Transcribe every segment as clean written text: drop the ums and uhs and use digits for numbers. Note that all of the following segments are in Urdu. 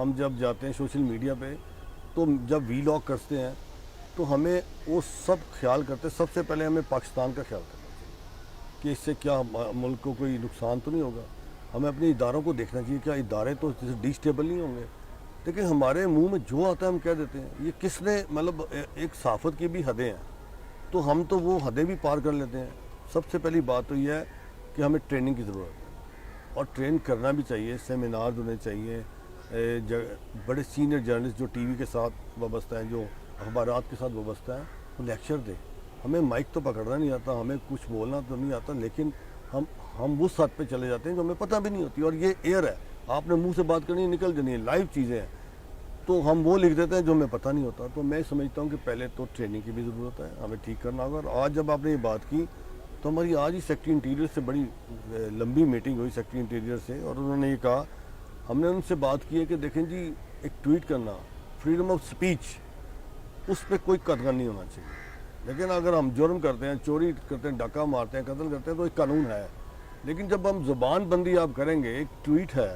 ہم جب جاتے ہیں سوشل میڈیا پہ تو جب وی لاگ کرتے ہیں تو ہمیں وہ سب خیال کرتے ہیں، سب سے پہلے ہمیں پاکستان کا خیال کرنا چاہیے کہ اس سے کیا ملک کو کوئی نقصان تو نہیں ہوگا. ہمیں اپنے اداروں کو دیکھنا چاہیے، کیا ادارے تو ڈی اسٹیبل نہیں ہوں گے. لیکن ہمارے منہ میں جو آتا ہے ہم کہہ دیتے ہیں. یہ کس نے مطلب ایک صحافت کی بھی حدیں ہیں، تو ہم تو وہ حدیں بھی پار کر لیتے ہیں. سب سے پہلی بات تو یہ ہے کہ ہمیں ٹریننگ کی ضرورت ہے، اور ٹرین کرنا بھی چاہیے. سیمینار ہونے چاہیے. بڑے سینئر جرنلسٹ جو ٹی وی کے ساتھ وابستہ ہیں، جو اخبارات کے ساتھ وابستہ ہیں، وہ لیکچر دیں. ہمیں مائک تو پکڑنا نہیں آتا، ہمیں کچھ بولنا تو نہیں آتا، لیکن ہم اس حد پہ چلے جاتے ہیں جو ہمیں پتہ بھی نہیں ہوتی. اور یہ ایئر ہے، آپ نے منہ سے بات کرنی ہے، نکل جانی ہے، لائیو چیزیں ہیں، تو ہم وہ لکھ دیتے ہیں جو ہمیں پتہ نہیں ہوتا. تو میں سمجھتا ہوں کہ پہلے تو ٹریننگ کی بھی ضرورت ہے، ہمیں ٹھیک کرنا ہوگا. اور آج جب آپ نے یہ بات کی تو ہماری آج ہی سیکٹری انٹیریئر سے بڑی لمبی میٹنگ ہوئی سیکٹری انٹیریئر سے، اور انہوں نے یہ کہا، ہم نے ان سے بات کی ہے کہ دیکھیں جی، ایک ٹویٹ کرنا، فریڈم آف سپیچ، اس پہ کوئی قدغن نہیں ہونا چاہیے. لیکن اگر ہم جرم کرتے ہیں، چوری کرتے ہیں، ڈاکہ مارتے ہیں، قتل کرتے ہیں، تو ایک قانون ہے. لیکن جب ہم زبان بندی آپ کریں گے، ایک ٹویٹ ہے،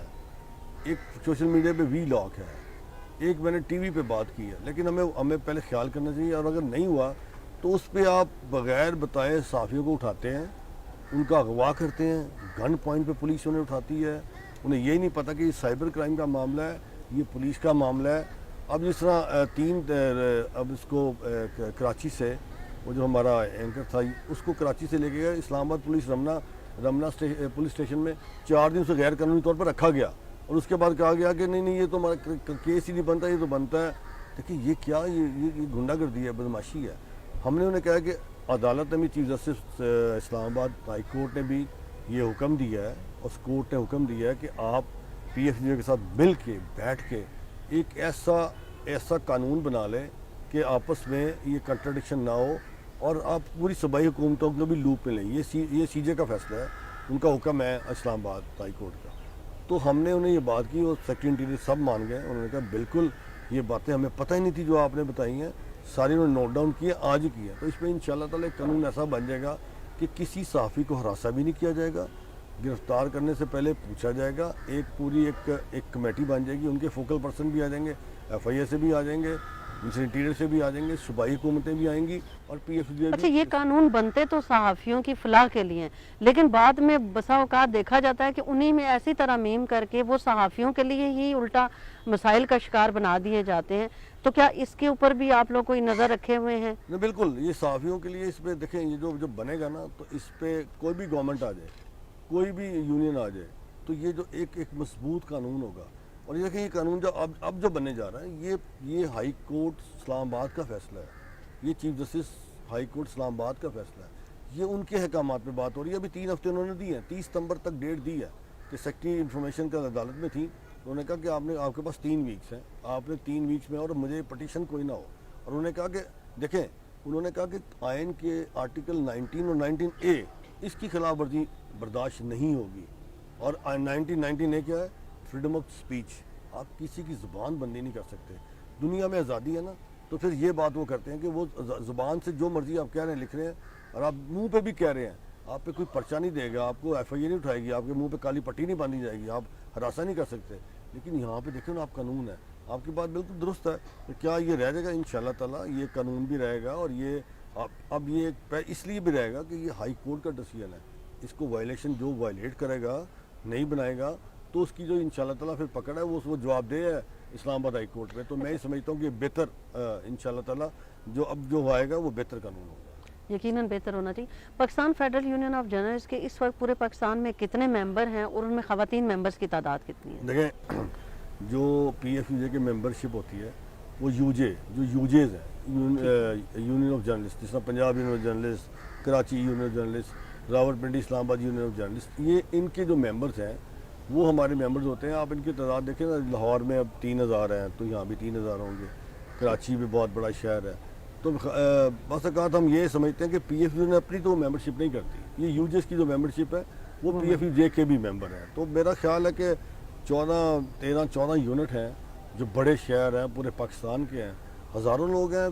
ایک سوشل میڈیا پہ وی لاگ ہے، ایک میں نے ٹی وی پہ بات کی ہے، لیکن ہمیں پہلے خیال کرنا چاہیے. اور اگر نہیں ہوا تو اس پہ آپ بغیر بتائے صحافیوں کو اٹھاتے ہیں، ان کا اغوا کرتے ہیں، گن پوائنٹ پہ پولیس انہیں اٹھاتی ہے. انہیں یہ نہیں پتہ کہ یہ سائبر کرائم کا معاملہ ہے، یہ پولیس کا معاملہ ہے. اب جس طرح اب اس کو کراچی سے، وہ جو ہمارا اینکر تھا، اس کو کراچی سے لے کے گیا اسلام آباد پولیس رمنا پولیس اسٹیشن میں 4 دن سے غیر قانونی طور پر رکھا گیا، اور اس کے بعد کہا گیا کہ نہیں یہ تو ہمارا کیس ہی نہیں بنتا، یہ تو بنتا ہے. دیکھیے یہ کیا، یہ گنڈا گردی ہے، بدماشی ہے. ہم نے انہیں کہا کہ عدالت نے بھی، چیف جسٹس اسلام آباد ہائی کورٹ نے بھی یہ حکم دیا ہے، اس کورٹ نے حکم دیا ہے کہ آپ پی ایف جی کے ساتھ مل کے بیٹھ کے ایک ایسا قانون بنا لیں کہ آپس میں یہ کنٹرڈکشن نہ ہو، اور آپ پوری صوبائی حکومتوں کو بھی لوپ میں لیں. یہ سی جے کا فیصلہ ہے، ان کا حکم ہے اسلام آباد ہائی کورٹ کا. تو ہم نے انہیں یہ بات کی، اور سیکرٹری انٹیریئر سب مان گئے. انہوں نے کہا بالکل یہ باتیں ہمیں پتہ ہی نہیں تھی جو آپ نے بتائی ہیں، ساری انہوں نے نوٹ ڈاؤن کی ہے، آج ہی کی ہے. تو اس پہ انشاءاللہ تعالی ایک قانون ایسا بن جائے گا کہ کسی صحافی کو ہراساں بھی نہیں کیا جائے گا، گرفتار کرنے سے پہلے پوچھا جائے گا. ایک کمیٹی بن جائے گی، ان کے فوکل پرسن بھی آ جائیں گے، ایف آئی اے سے بھی آ جائیں گے، انٹیریئر سے بھی آ جائیں گے، صوبائی حکومتیں بھی آئیں گی، اور پی ایف جی اچھا، بھی. یہ قانون بنتے تو صحافیوں کی فلاح کے لیے ہیں، لیکن بعد میں بسا اوقات دیکھا جاتا ہے کہ انہی میں ایسی ترامیم کر کے وہ صحافیوں کے لیے ہی الٹا مسائل کا شکار بنا دیے جاتے ہیں. تو کیا اس کے اوپر بھی آپ لوگ کوئی نظر رکھے ہوئے ہیں؟ نہیں بالکل، یہ صحافیوں کے لیے اس پہ دیکھیں، یہ جو بنے گا نا، تو اس پہ کوئی بھی گورنمنٹ آ جائے، کوئی بھی یونین آ جائے، تو یہ جو ایک مضبوط قانون ہوگا. اور یہ دیکھیں، یہ قانون جو اب جو بننے جا رہا ہے، یہ ہائی کورٹ اسلام آباد کا فیصلہ ہے، یہ چیف جسٹس ہائی کورٹ اسلام آباد کا فیصلہ ہے. یہ ان کے احکامات پہ بات ہو رہی ہے. ابھی 3 ہفتے انہوں نے دی ہیں، 30 ستمبر تک ڈیٹ دی ہے کہ سیکرٹری انفارمیشن کا عدالت میں تھی. انہوں نے کہا کہ آپ کے پاس 3 ویکس ہیں، آپ نے 3 ویکس میں، اور مجھے پٹیشن کوئی نہ ہو. اور انہوں نے کہا کہ دیکھیں، انہوں نے کہا کہ آئین کے آرٹیکل 19 اور 19A اس کی خلاف ورزی برداشت نہیں ہوگی. اور 19A کیا ہے؟ Freedom of speech. آپ کسی کی زبان بندی نہیں کر سکتے. دنیا میں آزادی ہے نا، تو پھر یہ بات وہ کرتے ہیں کہ وہ زبان سے جو مرضی آپ کہہ رہے ہیں، لکھ رہے ہیں، اور آپ منہ پہ بھی کہہ رہے ہیں. آپ پہ کوئی پرچہ نہیں دے گا، آپ کو ایف آئی اے نہیں اٹھائے گی، آپ کے منہ پہ کالی پٹی نہیں باندھی جائے گی، آپ ہراساں نہیں کر سکتے. لیکن یہاں پہ دیکھیں نا، آپ قانون ہے. آپ کی بات بالکل درست ہے. کہ کیا یہ رہ جائے گا؟ انشاءاللہ تعالی یہ قانون بھی رہے گا. اور یہ اب یہ اس لیے بھی رہے گا کہ یہ ہائی کورٹ کا ڈیسیژن ہے. اس کو وائلیشن جو وائلیٹ کرے گا، نہیں بنائے گا، تو اس کی جو انشاءاللہ تعالی پھر پکڑ ہے، وہ جواب دہ ہے اسلام آباد ہائی کورٹ میں. تو میں سمجھتا ہوں کہ بہتر انشاءاللہ تعالی جو آئے گا وہ بہتر قانون ہوگا. یقیناً بہتر ہونا چاہیے. Pakistan federal union of journalist کے اس وقت پورے پاکستان میں کتنے ممبر ہیں، اور ان میں خواتین ممبرز کی تعداد کتنی ہے؟ دیکھیں، جو پی ایف یو جے کی ممبرشپ ہوتی ہے، وہ یوجیز ہیں، یونین آف جرنلسٹ، جس طرح Punjab union of journalist, Karachi union of journalist, Rawalpindi Islamabad union of journalist, یہ ان کے جو ممبرز ہیں وہ ہمارے ممبرز ہوتے ہیں. آپ ان کی تعداد دیکھیں نا، لاہور میں اب 3000 ہیں، تو یہاں بھی 3000 ہوں گے. کراچی بھی بہت بڑا شہر ہے. تو بس اوقات ہم یہ سمجھتے ہیں کہ پی ایف یو نے اپنی تو ممبرشپ نہیں کرتی. یہ یو جیز کی جو ممبرشپ ہے وہ پی ایف یو جے کے بھی ممبر ہیں. تو میرا خیال ہے کہ 14 یونٹ ہیں جو بڑے شہر ہیں، پورے پاکستان کے ہیں. ہزاروں لوگ ہیں،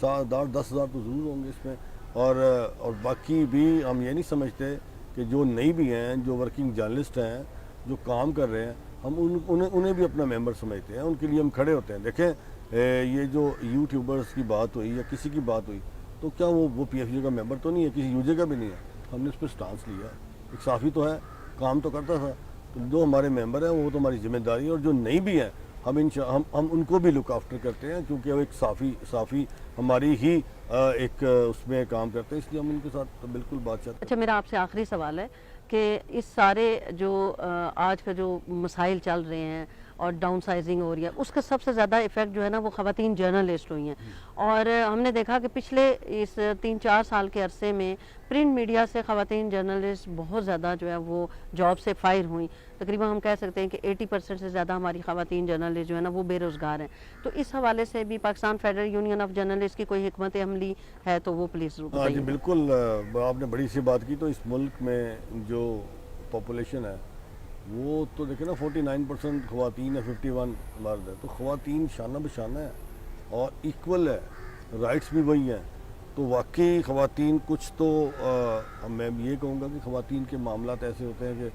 10,000 تو ضرور ہوں گے اس میں. اور باقی بھی ہم یہ نہیں سمجھتے کہ جو نہیں بھی ہیں، جو ورکنگ جرنلسٹ ہیں، جو کام کر رہے ہیں، ہم انہیں بھی اپنا ممبر سمجھتے ہیں, ان کے لیے ہم کھڑے ہوتے ہیں. دیکھیں یہ جو یوٹیوبرز کی بات ہوئی یا کسی کی بات ہوئی, تو کیا وہ پی ایف یو کا ممبر تو نہیں ہے, کسی یو جے کا بھی نہیں ہے. ہم نے اس پہ سٹانس لیا, ایک صحافی تو ہے, کام تو کرتا تھا, تو جو ہمارے ممبر ہیں وہ تو ہماری ذمہ داری ہے, اور جو نہیں بھی ہیں ہم ان کو بھی لک آفٹر کرتے ہیں, کیونکہ وہ ایک صحافی ہماری ہی ایک اس میں کام کرتے ہیں, اس لیے ہم ان کے ساتھ بالکل بات چاہتے ہیں. اچھا, میرا آپ سے آخری سوال ہے کہ اس سارے جو آج کا جو مسائل چل رہے ہیں اور ڈاؤن سائزنگ ہو رہی ہے, اس کا سب سے زیادہ ایفیکٹ جو ہے نا وہ خواتین جرنلسٹ ہوئی ہیں. اور ہم نے دیکھا کہ پچھلے اس 3-4 سال کے عرصے میں پرنٹ میڈیا سے خواتین جرنلسٹ بہت زیادہ جو ہے وہ جاب سے فائر ہوئیں. تقریباً ہم کہہ سکتے ہیں کہ 80% سے زیادہ ہماری خواتین جرنلسٹ جو ہے نا وہ بے روزگار ہیں. تو اس حوالے سے بھی Pakistan federal union of journalist کی کوئی حکمت عملی ہے تو وہ پلیز بتائیے. جی بالکل, آپ نے بڑی سی بات کی. تو اس ملک میں جو پاپولیشن ہے وہ تو دیکھیں نا 49% خواتین ہے, 51 مرد ہے. تو خواتین شانہ بشانہ ہے اور ایکول ہے, رائٹس بھی وہی ہیں. تو واقعی خواتین کچھ تو میں یہ کہوں گا کہ خواتین کے معاملات ایسے ہوتے ہیں کہ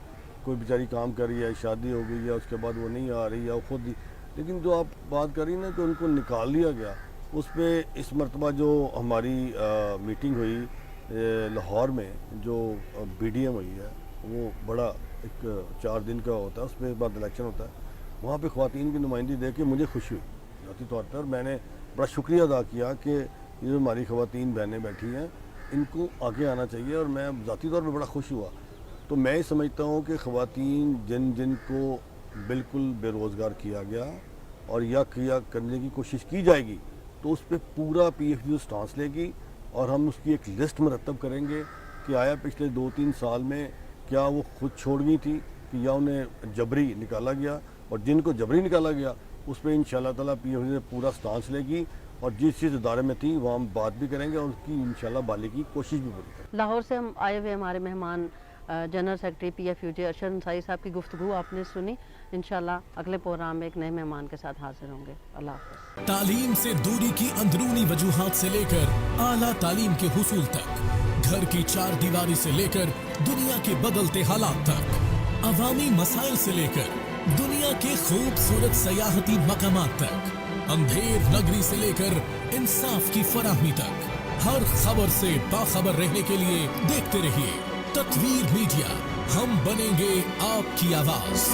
کوئی بیچاری کام کر رہی ہے, شادی ہو گئی ہے, اس کے بعد وہ نہیں آ رہی ہے, وہ خود ہی. لیکن جو آپ بات کر رہی ہیں نا کہ ان کو نکال لیا گیا, اس پہ اس مرتبہ جو ہماری میٹنگ ہوئی لاہور میں, جو بی ڈی ایم ہوئی ہے, وہ بڑا ایک 4 دن کا ہوتا ہے, اس پہ بعد الیکشن ہوتا ہے. وہاں پہ خواتین کی نمائندگی دیکھ کے مجھے خوشی ہوئی ذاتی طور پر, اور میں نے بڑا شکریہ ادا کیا کہ یہ جو ہماری خواتین بہنیں بیٹھی ہیں ان کو آگے آنا چاہیے, اور میں ذاتی طور پہ بڑا خوش ہوا. تو میں سمجھتا ہوں کہ خواتین جن کو بالکل بے روزگار کیا گیا اور یا کرنے کی کوشش کی جائے گی, تو اس پہ پورا پی ایف یو سٹانس لے گی, اور ہم اس کی ایک لسٹ مرتب کریں گے کہ آیا پچھلے 2-3 سال میں کیا وہ خود چھوڑ گئی تھی کہ یا انہیں جبری نکالا گیا, اور جن کو جبری نکالا گیا اس پہ انشاءاللہ تعالیٰ پی ایف یو پورا سٹانس لے گی, اور جس ادارے میں تھی وہاں ہم بات بھی کریں گے اور اس کی انشاءاللہ بحالی کی کوشش بھی پوری کریں گے. لاہور سے ہم آئے ہوئے ہمارے مہمان general secretary P F U J Arshad Ansari sahab کی گفتگو آپ نے سنی. انشاءاللہ اگلے پروگرام میں ایک نئے مہمان کے ساتھ حاضر ہوں گے. اللہ حافظ. تعلیم سے دوری کی اندرونی وجوہات سے لے کر اعلیٰ تعلیم کے حصول تک, گھر کی 4 دیواری سے لے کر دنیا کے بدلتے حالات تک, عوامی مسائل سے لے کر دنیا کے خوبصورت سیاحتی مقامات تک, اندھیر نگری سے لے کر انصاف کی فراہمی تک, ہر خبر سے باخبر رہنے کے لیے دیکھتے رہیے تطویر میڈیا. ہم بنیں گے آپ کی آواز.